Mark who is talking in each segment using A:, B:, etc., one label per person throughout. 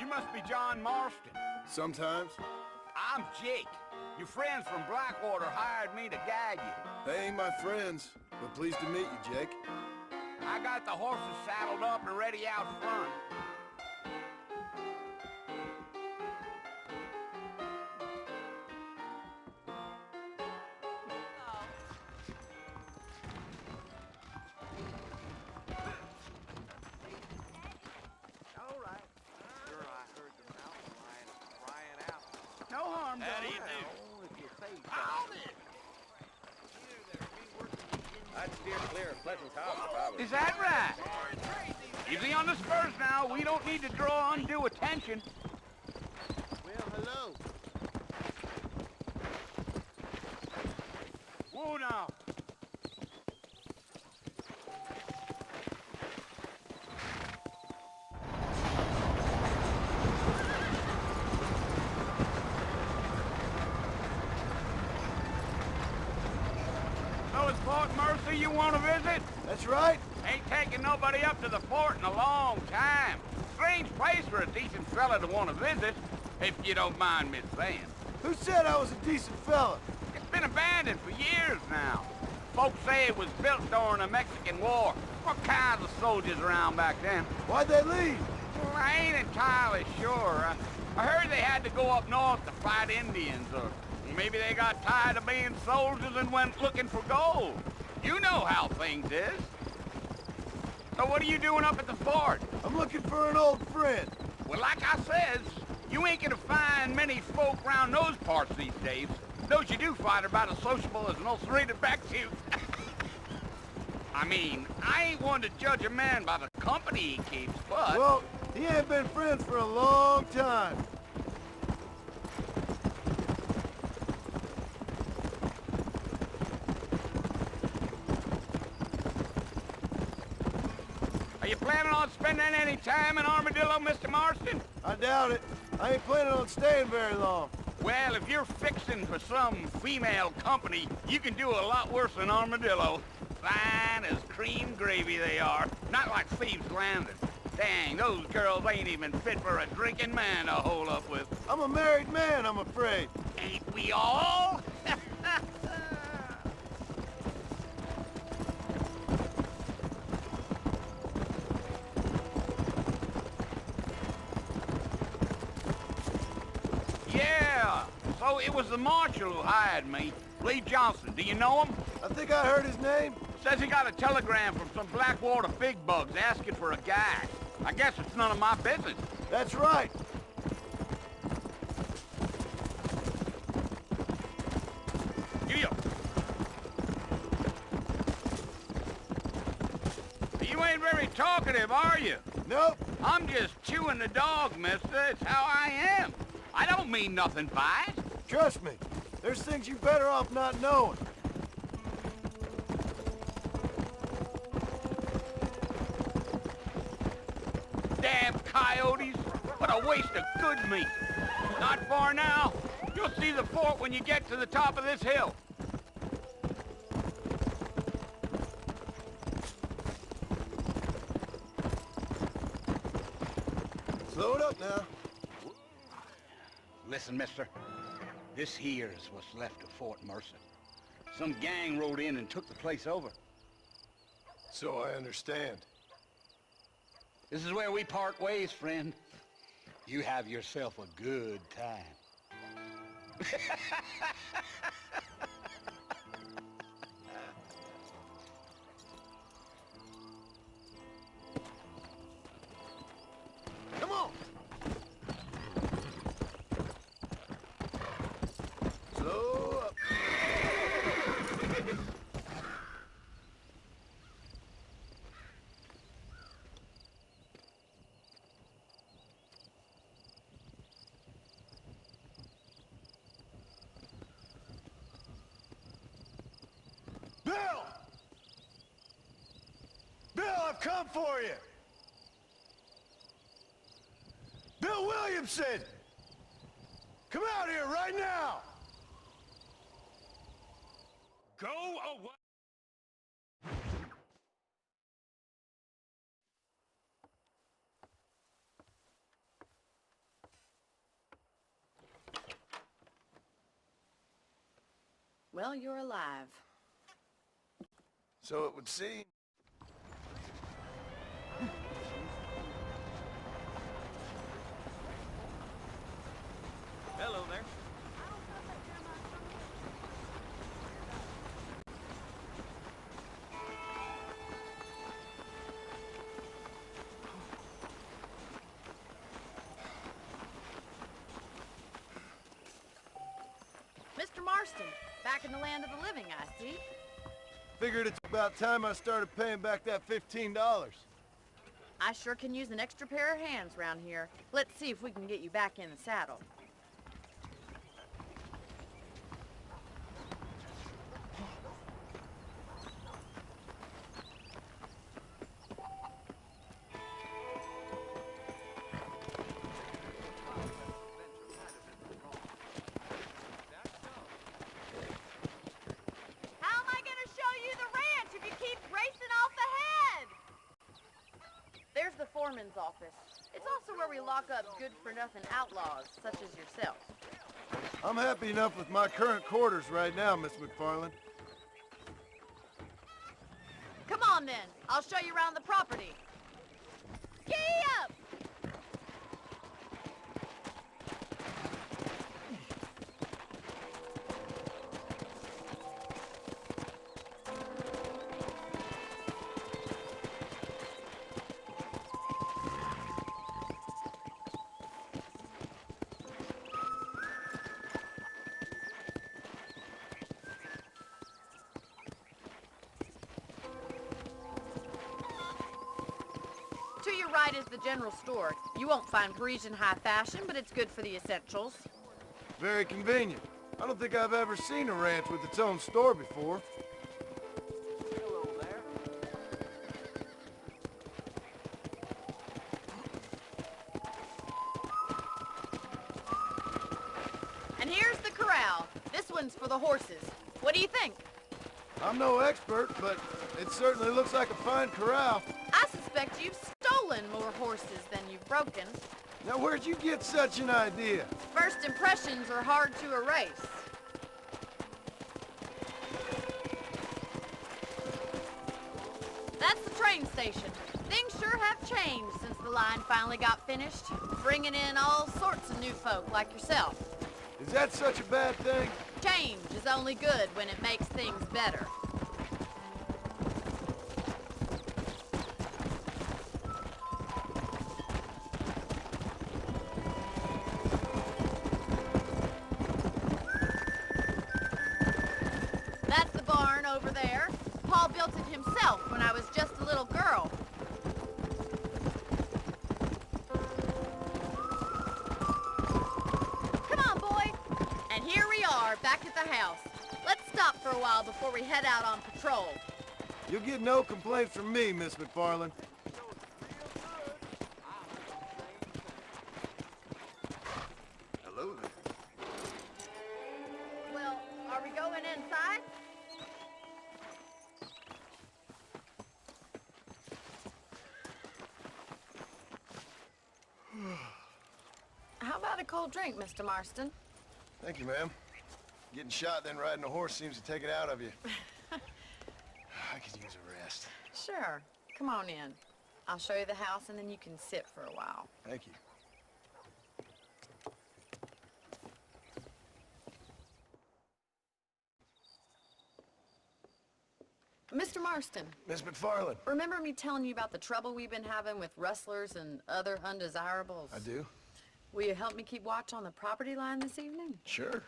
A: must be John Marston.
B: Sometimes.
A: I'm Jake. Your friends from Blackwater hired me to guide you.
B: They ain't my friends, but pleased to meet you, Jake.
A: I got the horses saddled up and ready out front. Is that right? Easy on the spurs yours now. We don't need to draw undue attention.
B: Well, hello.
A: Whoa now. So it's Fort Mercer you want to visit?
B: That's right.
A: Ain't taking nobody up to the fort in a long time. Strange place for a decent fella to want to visit, if you don't mind me saying.
B: Who said I was a decent fella?
A: It's been abandoned for years now. Folks say it was built during the Mexican War. What kinds of soldiers around back then?
B: Why'd they leave?
A: Well, I ain't entirely sure. I heard they had to go up north to fight Indians, or maybe they got tired of being soldiers and went looking for gold. You know how things is. So what are you doing up at the fort?
B: I'm looking for an old friend.
A: Well, like I says, you ain't gonna find many folk around those parts these days. Those you do find are about as sociable as an ulcerated back tooth. I mean, I ain't one to judge a man by the company he keeps, but...
B: Well, he ain't been friends for a long time.
A: Are you planning on spending any time in Armadillo, Mr. Marston?
B: I doubt it. I ain't planning on staying very long.
A: Well, if you're fixing for some female company, you can do a lot worse than Armadillo. Fine as cream gravy they are. Not like Thieves' Landing. Dang, those girls ain't even fit for a drinking man to hole up with.
B: I'm a married man, I'm afraid.
A: Ain't we all? Yeah, so it was the marshal who hired me. Lee Johnson, do you know him?
B: I think I heard his name.
A: Says he got a telegram from some Blackwater big bugs asking for a guy. I guess it's none of my business.
B: That's right.
A: You ain't very talkative, are you?
B: Nope.
A: I'm just chewing the dog, mister. It's how I am. I don't mean nothing by it.
B: Trust me. There's things you're better off not knowing.
A: Damn coyotes. What a waste of good meat. Not far now. You'll see the fort when you get to the top of this hill.
B: Slow it up now.
A: Listen, mister. This here is what's left of Fort Mercer. Some gang rode in and took the place over.
B: So I understand.
A: This is where we part ways, friend. You have yourself a good time.
B: Come on! Slow up. Bill! Bill, I've come for you! Bill Williamson! Come out here right now!
A: Go away!
C: Well, you're alive.
B: So it would seem.
D: Hello there.
C: Mr. Marston, back in the land of the living, I see.
B: Figured it's about time I started paying back that $15.
C: I sure can use an extra pair of hands around here. Let's see if we can get you back in the saddle. How am I gonna show you the ranch if you keep racing off ahead? There's the foreman's office. It's also where we lock up good-for-nothing outlaws, such as yourself.
B: I'm happy enough with my current quarters right now, Miss MacFarlane.
C: Come on, then. I'll show you around the property. Gee up! To your right is the general store. You won't find Parisian high fashion, but it's good for the essentials.
B: Very convenient. I don't think I've ever seen a ranch with its own store before.
A: Hello there.
C: And here's the corral. This one's for the horses. What do you think?
B: I'm no expert, but it certainly looks like a fine corral.
C: I suspect you've stolen more horses than you've broken.
B: Now, where'd you get such an idea?
C: First impressions are hard to erase. That's the train station. Things sure have changed since the line finally got finished, bringing in all sorts of new folk like yourself.
B: Is that such a bad thing?
C: Change is only good when it makes things better. That's the barn over there. Paul built it himself when I was just a little girl. Come on, boy. And here we are, back at the house. Let's stop for a while before we head out on patrol.
B: You'll get no complaints from me, Miss MacFarlane.
A: Hello there.
C: Well, are we going inside? How about a cold drink, Mr. Marston?
B: Thank you, ma'am. Getting shot then riding a horse seems to take it out of you. I could use a rest.
C: Sure. Come on in. I'll show you the house and then you can sit for a while.
B: Thank you.
C: Mr. Marston,
B: Miss MacFarlane.
C: remember me telling you about the trouble we've been having with rustlers and other undesirables?
B: I do.
C: Will you help me keep watch on the property line this evening?
B: Sure.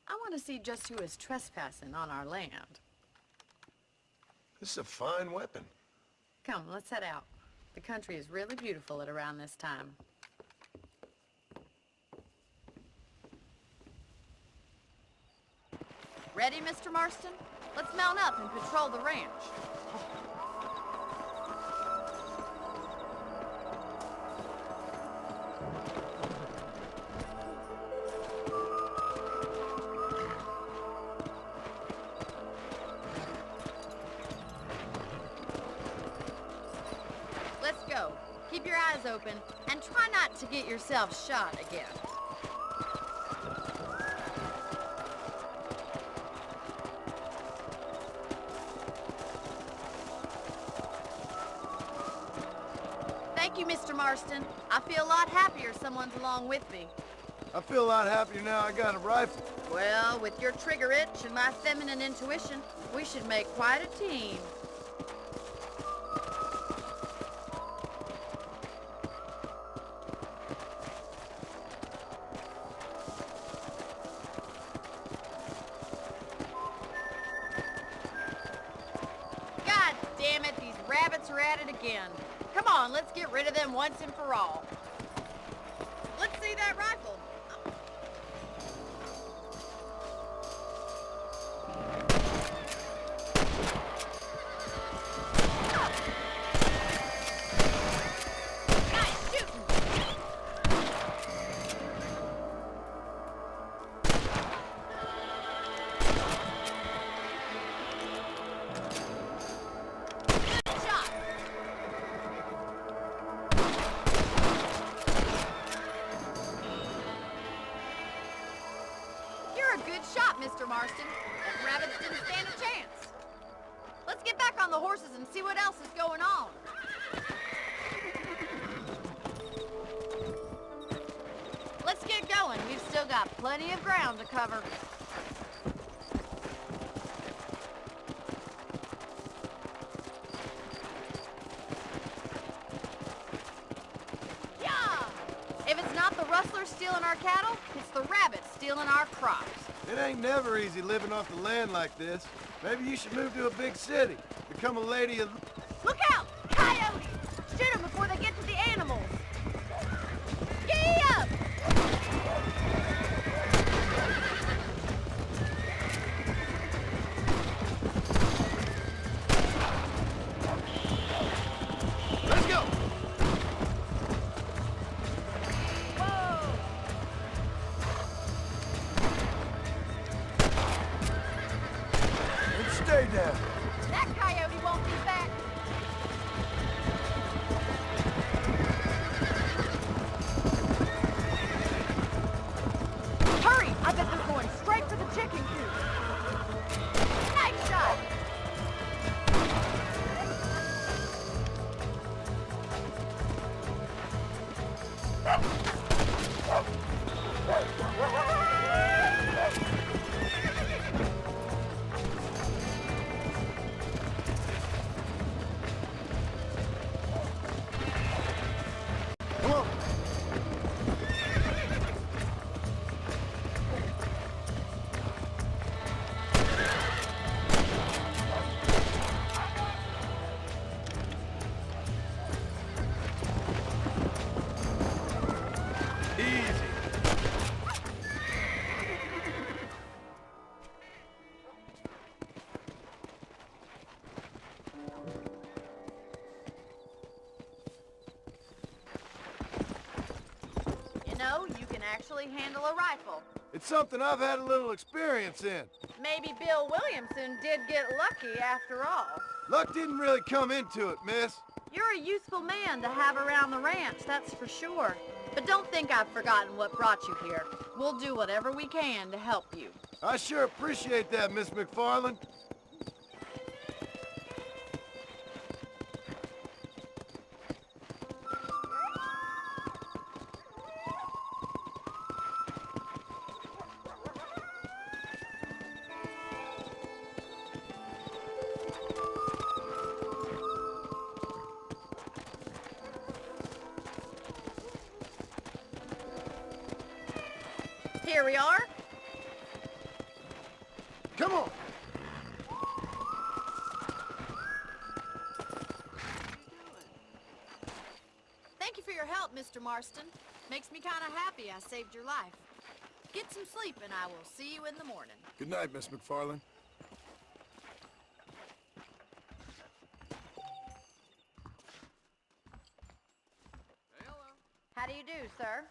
C: I want to see just who is trespassing on our land.
B: This is a fine weapon.
C: Come, let's head out. The country is really beautiful at around this time. Ready, Mr. Marston? Let's mount up and patrol the ranch. Let's go. Keep your eyes open and try not to get yourself shot again. Thank you, Mr. Marston. I feel a lot happier someone's along with me.
B: I feel a lot happier now I got a rifle.
C: Well, with your trigger itch and my feminine intuition, we should make quite a team. God damn it, these rabbits are at it again. Come on, let's get rid of them once and for all. Let's see that rifle. Nice shooting. Good shot. You're a good shot, Mr. Marston. Them rabbits didn't stand a chance. Let's get back on the horses and see what else is going on. Let's get going. We've still got plenty of ground to cover. Yeah! If it's not the rustlers stealing our cattle, it's the rabbits stealing our crops.
B: It ain't never easy living off the land like this. Maybe you should move to a big city. Become a lady of...
C: Look out! Coyotes! Shoot them before they get to the animals! Giddy up!
B: Let's go!
C: Whoa!
B: And stay down.
C: That coyote won't be back. Hurry! I bet they're going straight for the chicken coop. Nice shot!
B: Come on. Easy.
C: You know, you can actually handle a rifle.
B: It's something I've had a little experience in.
C: Maybe Bill Williamson did get lucky after all.
B: Luck didn't really come into it, miss.
C: You're a useful man to have around the ranch, that's for sure. But don't think I've forgotten what brought you here. We'll do whatever we can to help you.
B: I sure appreciate that, Miss MacFarlane.
C: Here we are.
B: Come on.
C: Thank you for your help, Mr. Marston. Makes me kind of happy I saved your life. Get some sleep and I will see you in the morning.
B: Good night, Miss MacFarlane.
C: How do you do, sir?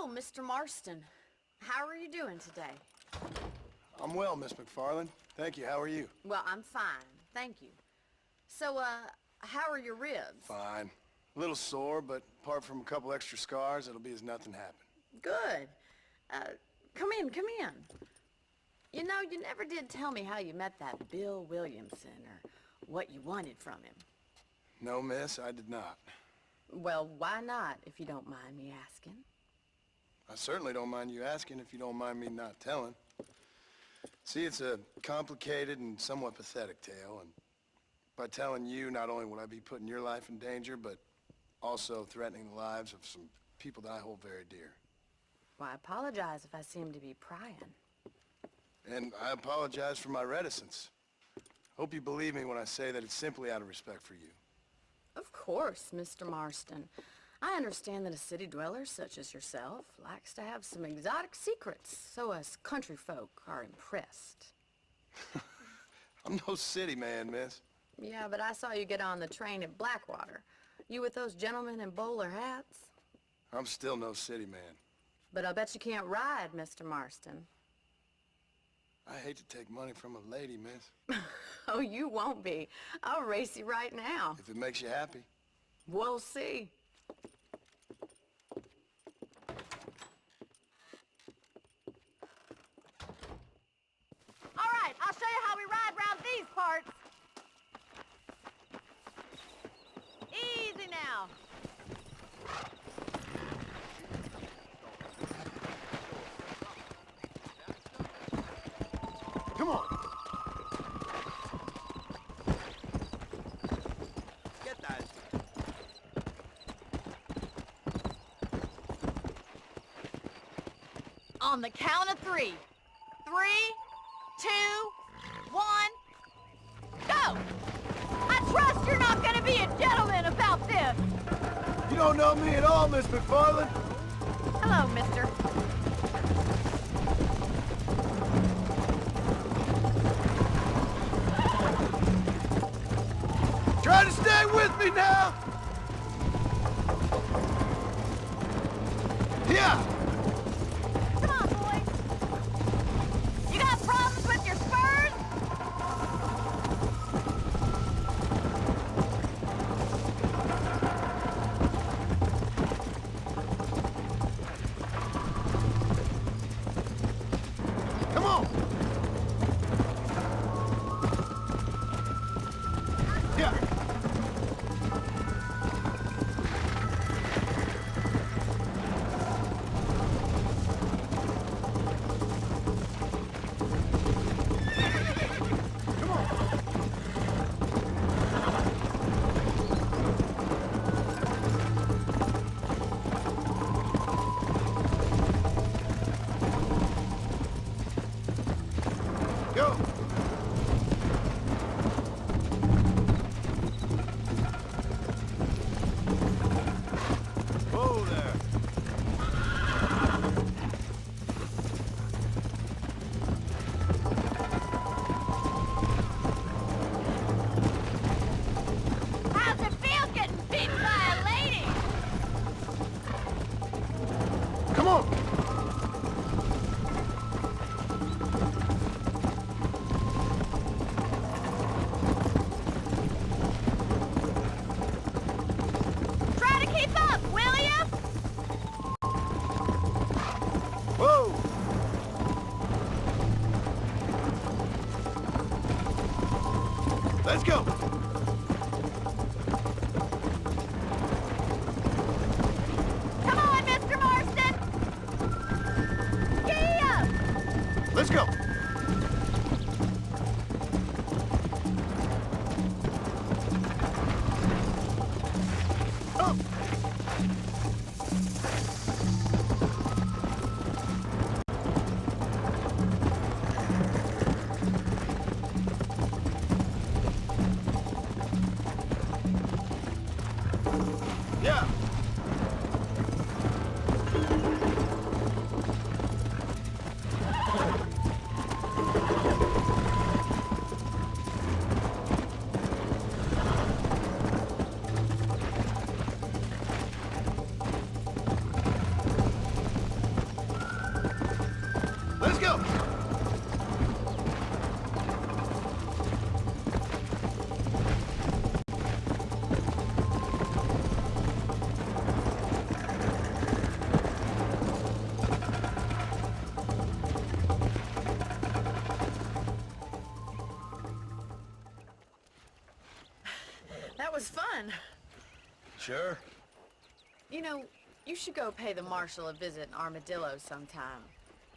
C: Oh, Mr. Marston. How are you doing today?
B: I'm well, Miss MacFarlane. Thank you. How are you?
C: Well, I'm fine. Thank you. So, how are your ribs?
B: Fine. A little sore, but apart from a couple extra scars, it'll be as nothing happened.
C: Good. Come in, come in. You know, you never did tell me how you met that Bill Williamson or what you wanted from him.
B: No, miss, I did not.
C: Well, why not, if you don't mind me asking?
B: I certainly don't mind you asking if you don't mind me not telling. See, it's a complicated and somewhat pathetic tale, and by telling you, not only would I be putting your life in danger, but also threatening the lives of some people that I hold very dear.
C: Well, I apologize if I seem to be prying.
B: And I apologize for my reticence. Hope you believe me when I say that it's simply out of respect for you.
C: Of course, Mr. Marston. I understand that a city dweller such as yourself likes to have some exotic secrets, so us country folk are impressed.
B: I'm no city man, miss.
C: Yeah, but I saw you get on the train at Blackwater. You with those gentlemen in bowler hats?
B: I'm still no city man.
C: But I bet you can't ride, Mr. Marston.
B: I hate to take money from a lady, miss.
C: Oh, you won't be. I'll race you right now.
B: If it makes you happy.
C: We'll see. All right, I'll show you how we ride around these parts. Easy now.
B: Come on.
A: Get that.
C: On the count of 3. 3, 2, 1, go! I trust you're not gonna be a gentleman about this.
B: You don't know me at all, Miss MacFarlane.
C: Hello, mister.
B: Try to stay with me now! Yeah!
C: Come on, boys. You got problems with your spurs?
B: Come on! Yeah! Go! Whoa there!
C: How's it feel getting beaten by a lady?
B: Come on!
C: Try to keep up, will ya?
B: Whoa! Let's go!
C: Come on, Mr. Marston. Gee up!
B: Let's go! Up! Yeah! Sure.
C: You know, you should go pay the Marshal a visit in Armadillo sometime.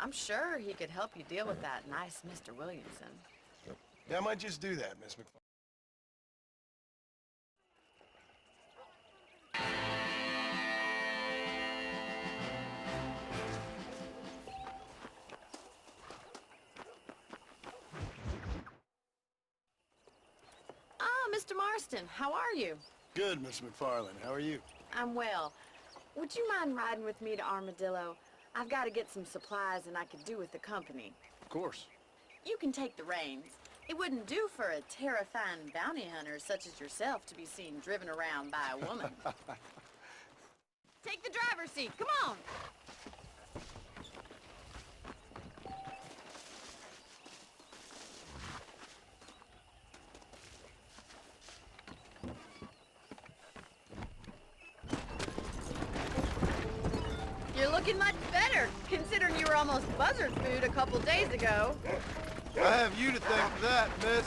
C: I'm sure he could help you deal with that nice Mr. Williamson.
B: Yeah, I might just do that, Miss McFarlane.
C: Ah, Mr. Marston, how are you?
B: Good, Miss MacFarlane. How are you?
C: I'm well. Would you mind riding with me to Armadillo? I've got to get some supplies and I could do with the company.
B: Of course.
C: You can take the reins. It wouldn't do for a terrifying bounty hunter such as yourself to be seen driven around by a woman. Take the driver's seat. Come on. You're looking much better, considering you were almost buzzard food a couple days ago.
B: I have you to thank for that, miss.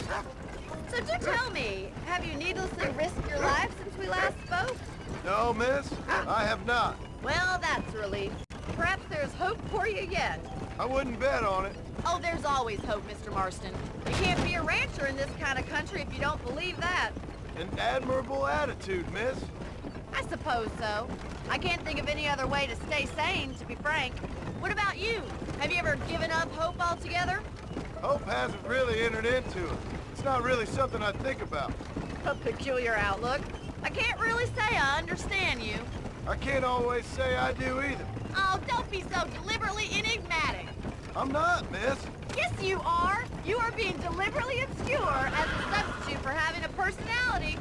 C: So do tell me, have you needlessly risked your life since we last spoke?
B: No, miss, I have not.
C: Well, that's a relief. Perhaps there's hope for you yet.
B: I wouldn't bet on it.
C: Oh, there's always hope, Mr. Marston. You can't be a rancher in this kind of country if you don't believe that.
B: An admirable attitude, miss.
C: I suppose so. I can't think of any other way to stay sane, to be frank. What about you? Have you ever given up hope altogether?
B: Hope hasn't really entered into it. It's not really something I think about.
C: A peculiar outlook. I can't really say I understand you.
B: I can't always say I do either.
C: Oh, don't be so deliberately enigmatic.
B: I'm not, miss.
C: Yes, you are. You are being deliberately obscure as a substitute for having a personality.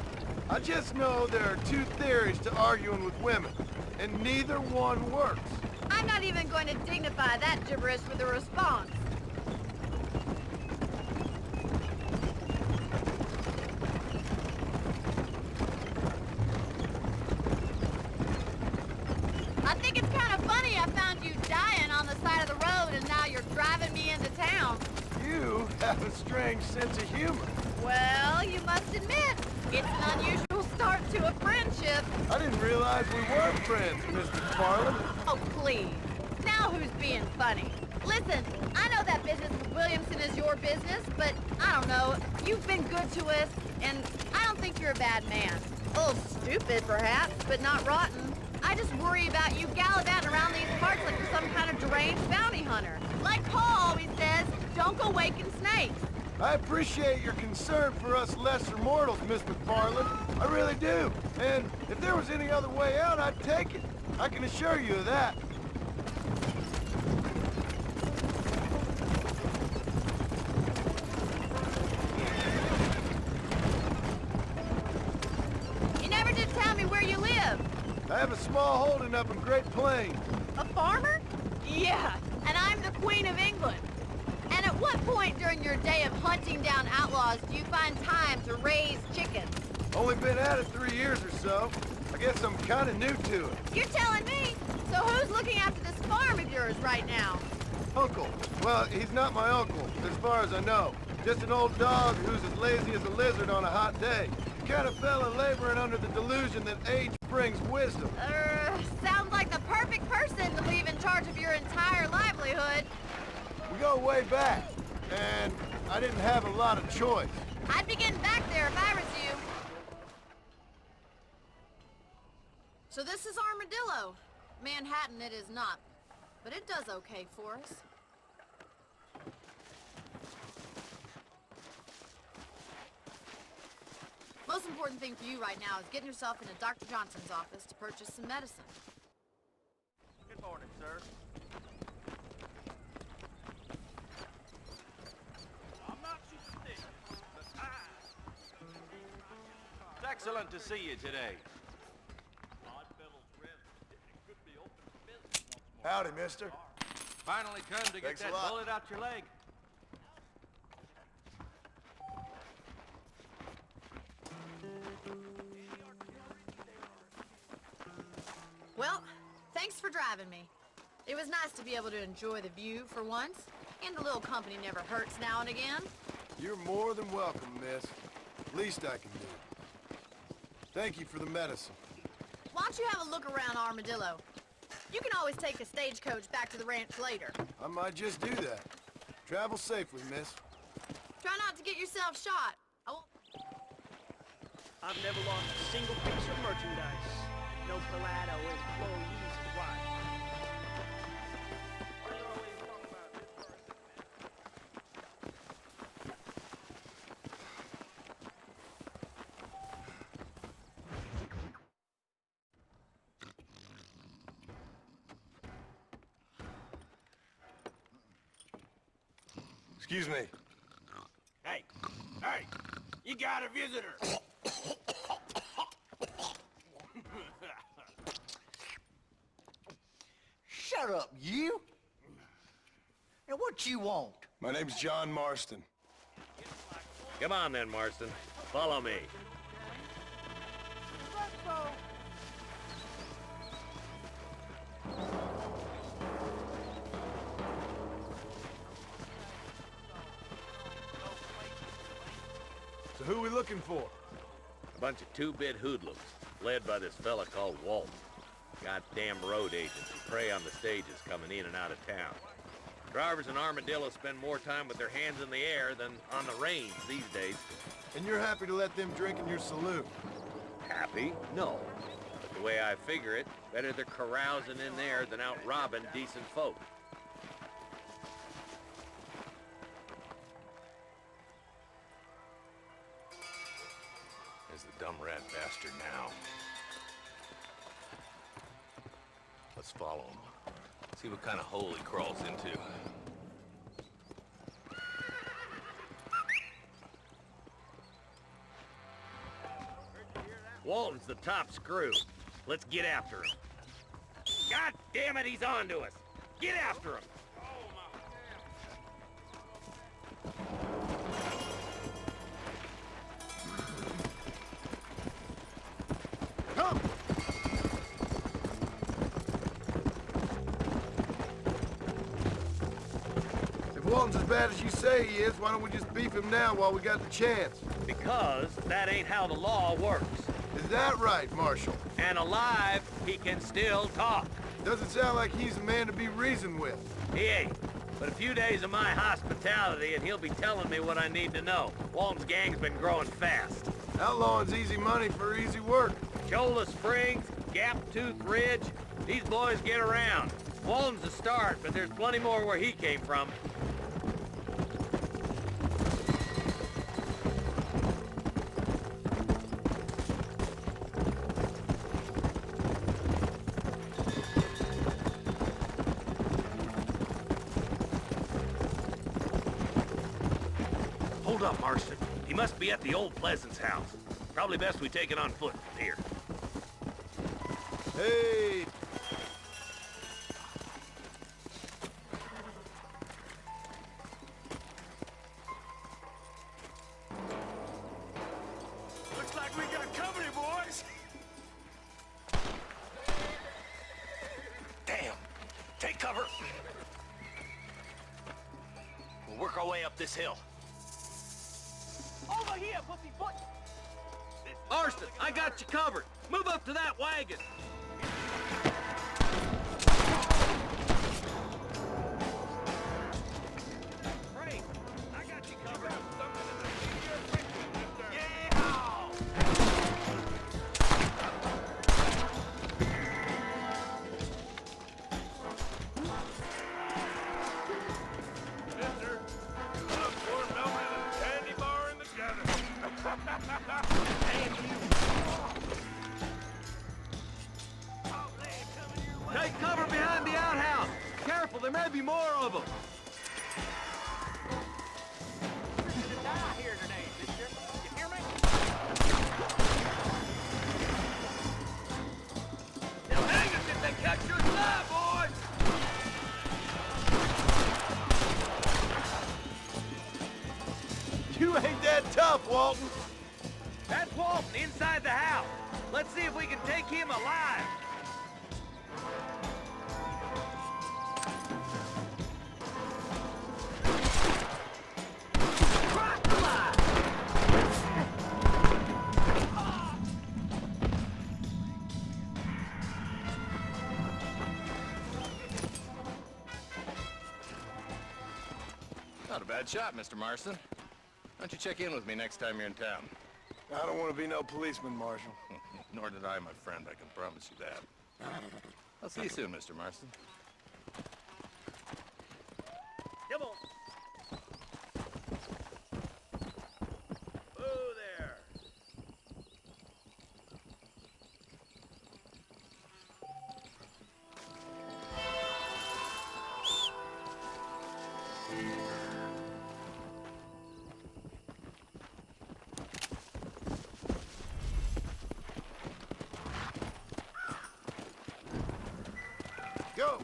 B: I just know there are two theories to arguing with women, and neither one works.
C: I'm not even going to dignify that gibberish with a response. I think it's kind of funny I found you dying on the side of the road and now you're driving me into town.
B: You have a strange sense of humor.
C: Well, you must admit, it's an unusual start to a friendship.
B: I didn't realize we were friends, Mr. MacFarlane.
C: Oh, please. Now who's being funny? Listen, I know that business with Williamson is your business, but I don't know. You've been good to us, and I don't think you're a bad man. A little stupid, perhaps, but not rotten. I just worry about you gallivanting around these parts like you're some kind of deranged bounty hunter. Like Paul always says, don't go waking snakes.
B: I appreciate your concern for us lesser mortals, Miss MacFarlane. I really do. And if there was any other way out, I'd take it. I can assure you of that.
C: You never did tell me where you live.
B: I have a small holding up in Great Plains.
C: A farmer? Yeah, and I'm the Queen of England. And at what point during your day of hunting down outlaws do you find time to raise chickens?
B: Only been at it 3 years or so. I guess I'm kind of new to it.
C: You're telling me? So who's looking after this farm of yours right now?
B: Uncle. Well, he's not my uncle, as far as I know. Just an old dog who's as lazy as a lizard on a hot day. Kind of fella laboring under the delusion that age brings wisdom.
C: Sounds like the perfect person to leave in charge of your entire livelihood.
B: We go way back, and I didn't have a lot of choice.
C: I'd be getting back there if I was you. So this is Armadillo. Manhattan it is not, but it does okay for us. Most important thing for you right now is getting yourself into Dr. Johnson's office to purchase some medicine.
A: Good morning, sir. I'm not superstitious, but It's excellent to see you today.
B: Howdy, mister.
A: Finally come to get
B: Thanks a
A: that
B: lot.
A: bullet out your leg.
C: Well, thanks for driving me. It was nice to be able to enjoy the view for once, and a little company never hurts now and again.
B: You're more than welcome, miss. Least I can do. Thank you for the medicine.
C: why don't you have a look around Armadillo? You can always take a stagecoach back to the ranch later.
B: I might just do that. Travel safely, miss.
C: Try not to get yourself shot.
D: I've never lost a single piece of merchandise. No Pilado employees to watch.
B: Excuse me.
A: Hey, you got a visitor.
E: Shut up, you! And what you want?
B: My name's John Marston.
F: Come on then, Marston. Follow me.
B: So who we looking for?
F: A bunch of two-bit hoodlums, led by this fella called Walton. Goddamn road agents who prey on the stages coming in and out of town. Drivers in Armadillo spend more time with their hands in the air than on the reins these days.
B: And you're happy to let them drink in your saloon?
F: Happy? No. But the way I figure it, better they're carousing in there than out robbing decent folk. There's the dumb rat bastard now. Let's follow him. See what kind of hole he crawls into. Walton's the top screw. Let's get after him. God damn it, he's on to us. Get after him.
B: Come! If Walton's as bad as you say he is, why don't we just beef him now while we got the chance?
F: Because that ain't how the law works.
B: Is that right, Marshal?
F: And alive, he can still talk.
B: Doesn't sound like he's a man to be reasoned with.
F: He ain't. But a few days of my hospitality and he'll be telling me what I need to know. Walton's gang's been growing fast.
B: Outlawing's easy money for easy work.
F: Cholla Springs, Gap Tooth Ridge, these boys get around. Walton's the start, but there's plenty more where he came from. Hold up, Marston. He must be at the old Pleasance house. Probably best we take it on foot from here.
B: Hey!
A: Looks like we got company, boys.
F: Damn! Take cover! We'll work our way up this hill.
D: Over here, pussyfoot!
F: Marston, I got you covered. Move up to that wagon. Frank, I got you covered.
A: Mister, you look more melted than a candy bar in the gutter.
F: Take cover behind the outhouse. Careful, there may be more of them.
D: Die here today, mister. You hear me?
F: They'll hang us if they catch your side, boys!
B: You ain't that tough, Walton.
F: That's Walton inside the house. Let's see if we can take him alive.
G: Not a bad shot, Mr. Marston. Why don't you check in with me next time you're in town?
B: I don't want to be no policeman, Marshal.
G: Nor did I, my friend. I can promise you that. I'll see you soon, Mr. Marston.
D: Come on. Oh, there.
B: Go!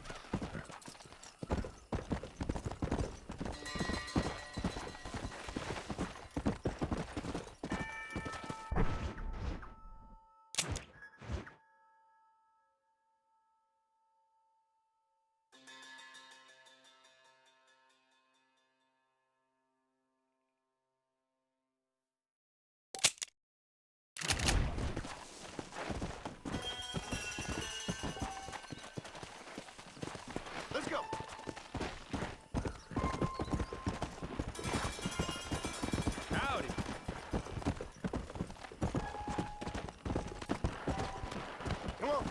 B: Let's go!
G: Howdy.
B: Come on!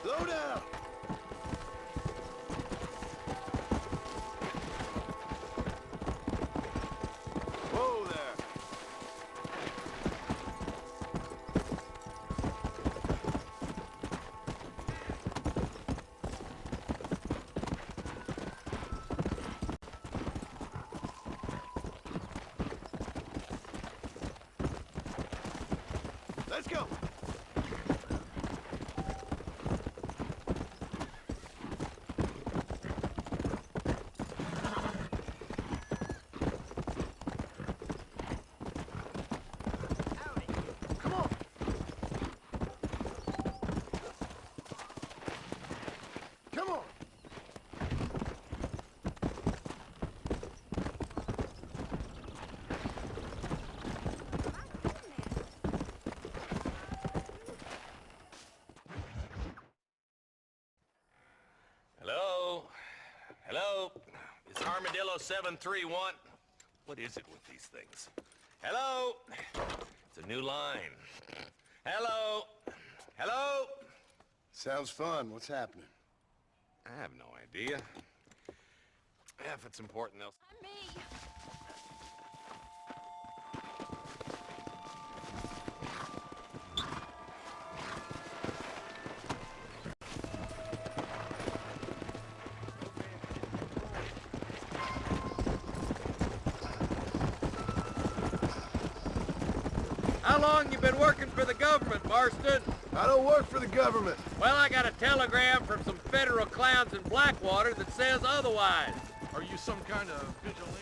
B: Slow down! Whoa there! Let's go! Come on! Come on!
F: Hello? Hello? It's Armadillo 731. What is it with these things? Hello? It's a new line. Hello? Hello?
B: Sounds fun. What's happening?
F: I have no idea. If it's important, they'll...
C: Me.
F: How long you been working for the government, Marston?
B: I don't work for the government.
F: Well, I got a telegram from some federal clowns in Blackwater that says otherwise.
H: Are you some kind of vigilante?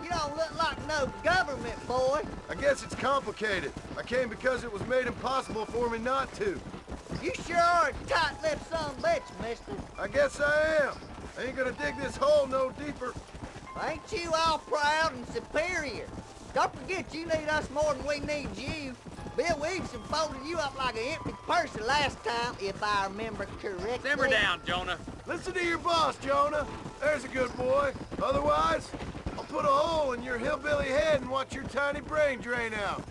E: You don't look like no government boy.
B: I guess it's complicated. I came because it was made impossible for me not to.
E: You sure are a tight-lipped son of a bitch, mister.
B: I guess I am. I ain't gonna dig this hole no deeper.
E: Ain't you all proud and superior? Don't forget you need us more than we need you. Bill Wilson folded you up like an empty purse last time, if I remember correctly.
F: Simmer down, Jonah.
B: Listen to your boss, Jonah. There's a good boy. Otherwise, I'll put a hole in your hillbilly head and watch your tiny brain drain out.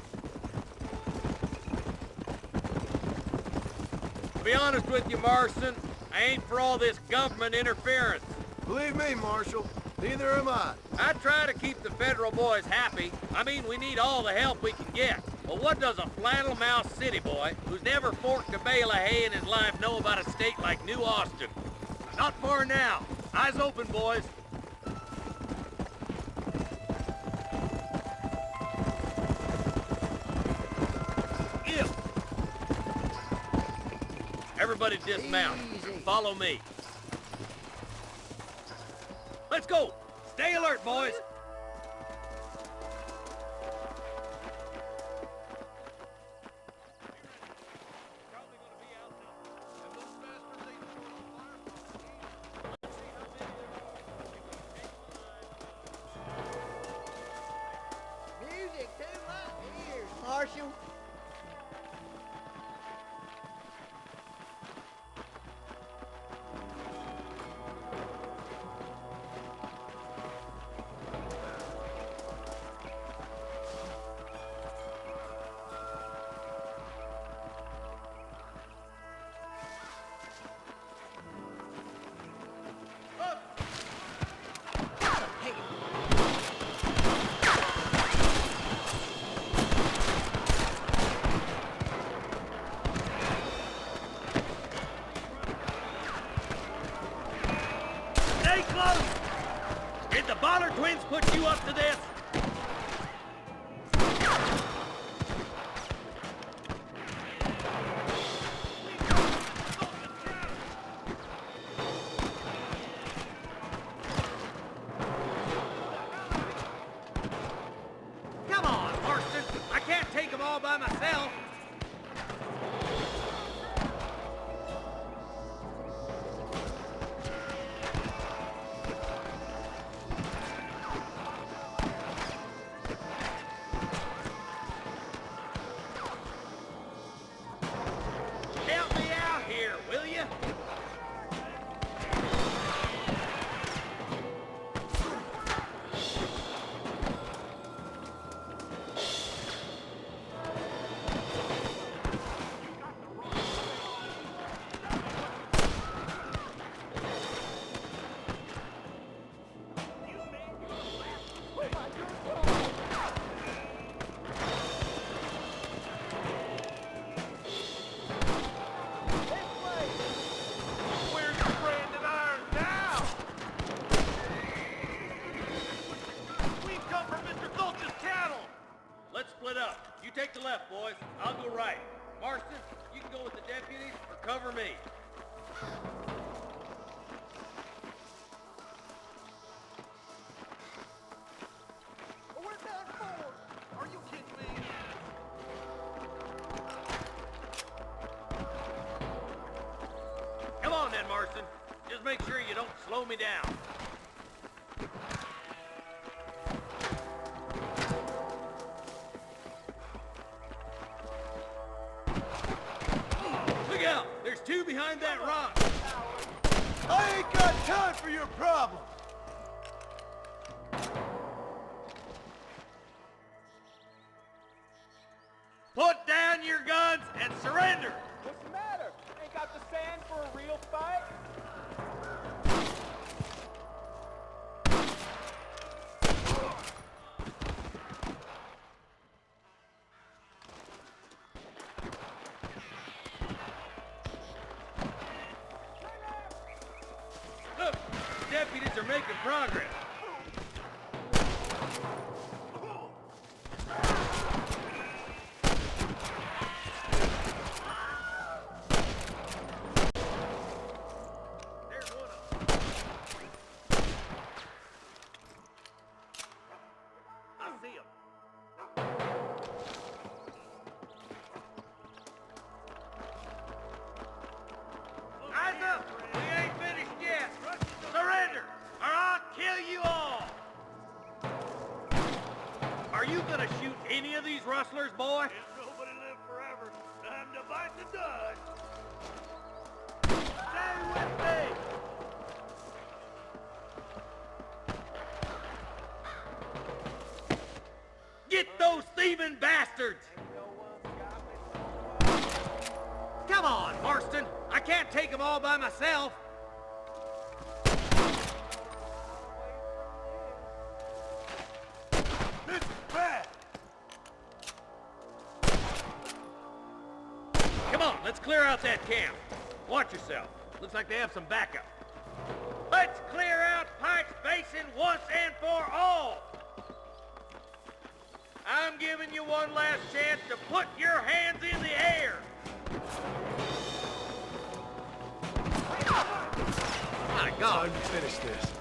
F: To be honest with you, Marston, I ain't for all this government interference.
B: Believe me, Marshal, neither am I.
F: I try to keep the federal boys happy. I mean, we need all the help we can get. But what does a flannel-mouthed city boy who's never forked a bale of hay in his life know about a state like New Austin? Not for now. Eyes open, boys. Ew. Everybody dismount.
E: Easy.
F: Follow me. Let's go. Stay alert, boys.
E: Music to my ears, Marshal.
F: You up to this? Come on, Marston. I can't take them all by myself. Help me out here, will you?
H: Where's the branded iron now? We come from Mr. Gulch's cattle.
F: Let's split up. You take the left, boys. I'll go right. Marston, you can go with the deputies or cover me.
H: We're down forward. Are you kidding me?
F: Come on then, Marston. Just make sure you don't slow me down. Look out! There's two behind that rock.
H: I ain't got time for your problem.
F: Put down your guns and surrender!
D: What's the matter? Ain't got the sand for a real fight?
F: Look, the deputies are making progress. There's one of them. I see him. Eyes up! We ain't finished yet. Surrender, or I'll kill you all. Are you gonna shoot any of these rustlers, boy?
H: Can't nobody live forever. Time to bite the dust.
F: Stay with me. Get those thieving bastards! Come on, Marston. I can't take them all by myself.
H: This is bad.
F: Come on, let's clear out that camp. Watch yourself. Looks like they have some backup. Let's clear out Pike's Basin once and for all. I'm giving you one last chance to put your hands in the air. My God.
B: Time to finish this.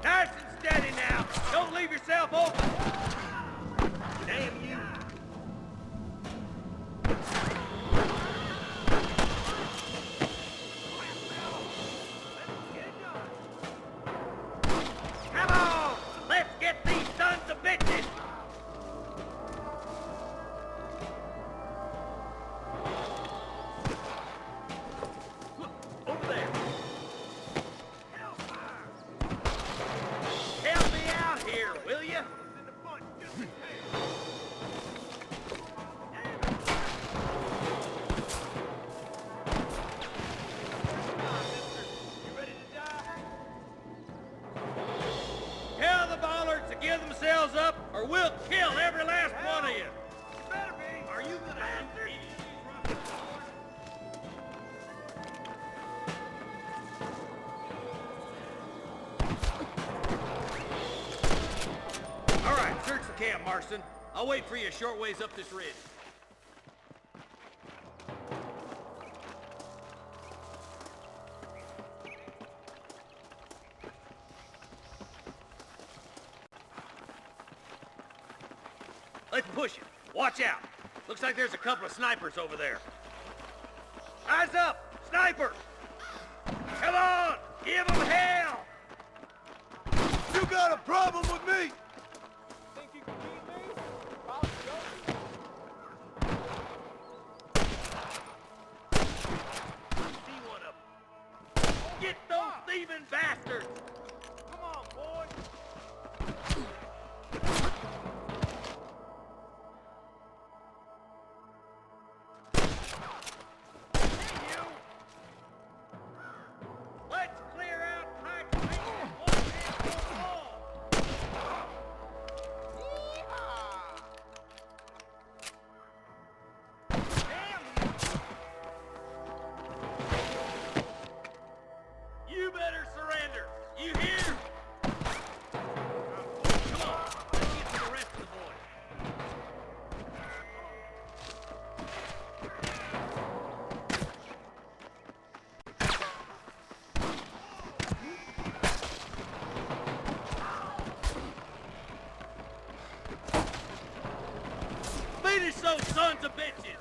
F: Nice and steady now. Don't leave yourself open. Damn you. Come on! Let's get these sons of bitches! Look, over there. Help me out here, will you? Tell the bollards to give themselves up, or we'll kill every last one of you.
H: Better be.
F: Are you gonna answer? camp, Marston. I'll wait for you a short ways up this ridge. Let's push it. Watch out. Looks like there's a couple of snipers over there. Eyes up! Sniper! Come on! Give them hell!
B: You got a problem with me?
H: Think you can beat me? I'll show you.
F: See one of them. Get those thieving bastards!
H: Come on, boy.
F: Let's clear out Pike Basin one hand for all! You better surrender! You hear? Come on, let's get to the rest of the boys. Finish those sons of bitches!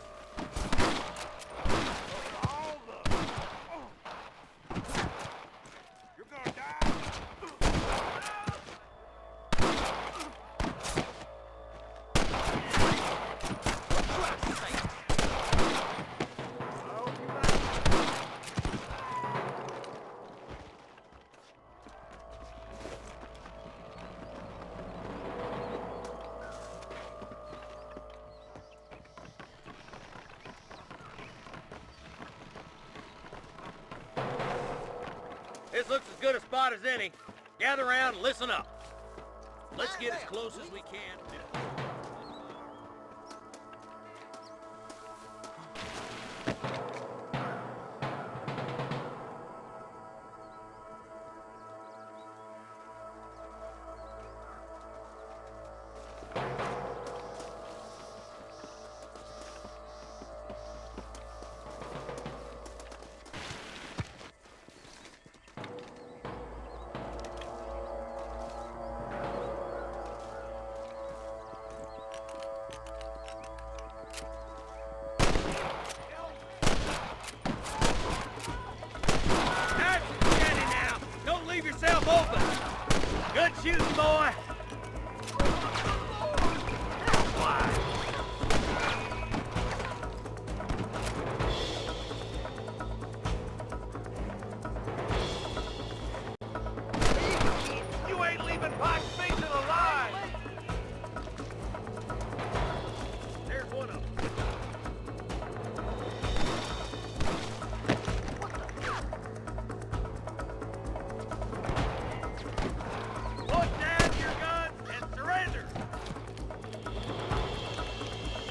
H: You're gonna die.
F: This looks as good a spot as any. Gather around and listen up. Let's get as close as we can. Yourself open. Good shooting, boy. You ain't leaving Pike Basin alive. There's one of them. Put down your guns and surrender!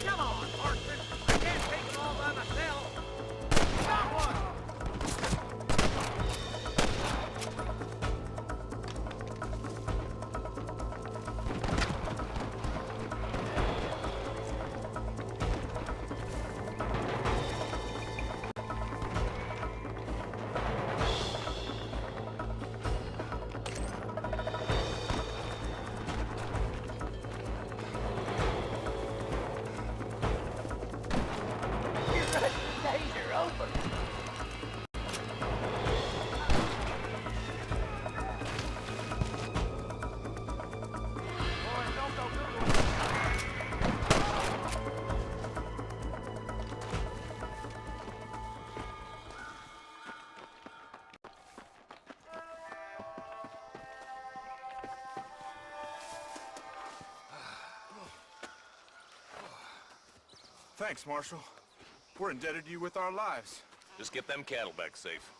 F: Come on, Marston! I can't take it all by myself! Got one! Danger open! Boy, don't go Google.
G: Thanks, Marshal. We're indebted to you with our lives.
I: Just get them cattle back safe.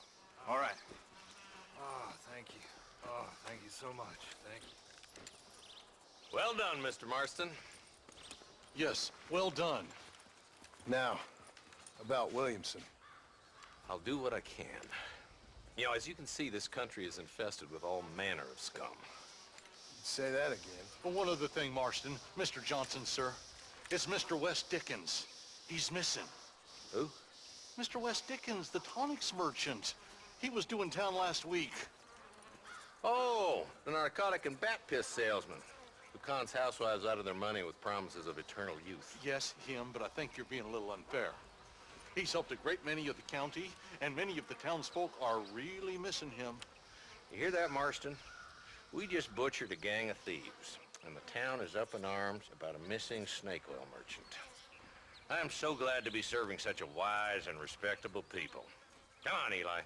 G: All right.
B: Oh, thank you. Oh, thank you so much. Thank you.
I: Well done, Mr. Marston.
B: Yes, well done. Now, about Williamson.
I: I'll do what I can. You know, as you can see, this country is infested with all manner of scum.
B: Say that again.
G: Well, one other thing, Marston. Mr. Johnson, sir. It's Mr. Wes Dickens. He's missing.
F: Who?
G: Mr. Wes Dickens, the tonics merchant. He was due in town last week.
F: Oh, the narcotic and bat piss salesman who cons housewives out of their money with promises of eternal youth.
G: Yes, him, but I think you're being a little unfair. He's helped a great many of the county, and many of the townsfolk are really missing him.
F: You hear that, Marston? We just butchered a gang of thieves, and the town is up in arms about a missing snake oil merchant. I am so glad to be serving such a wise and respectable people. Come on, Eli.